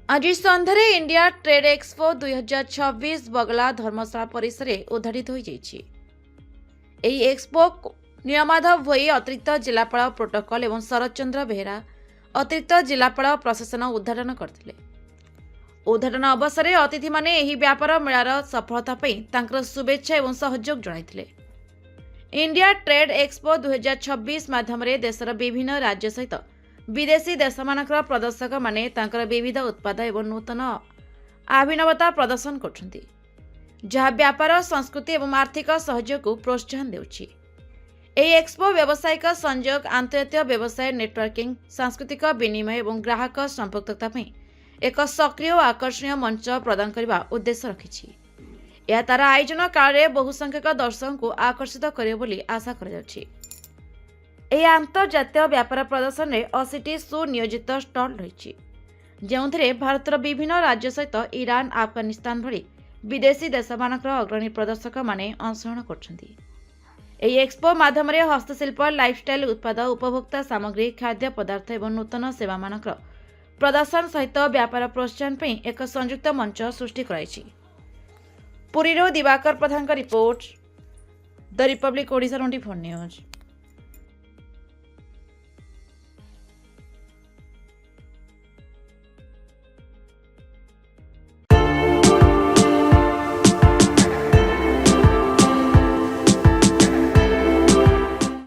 आज सन्धार India trade expo 2026 बगला धर्मशाला परिसर उद्घाटित हो एक्सपो नीलमाधव भोई अतिरिक्त जिलापाल प्रोटोकॉल एवं शरद चंद्र बेहेरा अतिरिक्त जिलापाल प्रशासन उद्घाटन करते। उद्घाटन अवसर में अतिथि माने एही व्यापार मेलार सफलता तांकर शुभेच्छा एवं सहयोग जणाइथिले। इंडिया ट्रेड एक्सपो 2026 माध्यम देशर विभिन्न राज्य सहित विदेशी देशमानकर प्रदर्शक माने तांकर विविध उत्पाद एवं नूतन अभिनवता प्रदर्शन करछन्ति, जहाँ व्यापार संस्कृति एवं आर्थिक सहयोग को प्रोत्साहन देउछि। एही एक्सपो व्यावसायिक संयोग, आंतर्जातीय व्यवसाय नेटवर्किंग, सांस्कृतिक विनिमय एवं ग्राहक संपर्कता एक सक्रिय और आकर्षणीय मंच प्रदान करने उद्देश्य रखिछि। यह तार आयोजन काल में बहुसंख्यक दर्शकों को आकर्षित करियो बोली आशा करा जाउछि। एही आंतर्जातीय व्यापार प्रदर्शन में 80टी सुनियोजित स्टल रही, जो भारतर विभिन्न राज्य सहित ईरान, अफगानिस्तान भली विदेशी देशमानकर अग्रणी प्रदर्शक माने अंशग्रहण करछन्ति। एही एक्सपो माध्यम हस्तशिल्प, लाइफस्टाइल उत्पाद, उपभोक्ता सामग्री, खाद्य पदार्थ एवं नूतन सेवा मानकर प्रदर्शन सहित व्यापार प्रोत्साहन एक संयुक्त मंच सृष्टि कराइछि। पुरीरो Dibakar Pradhan report, the republic Odisha 24 news.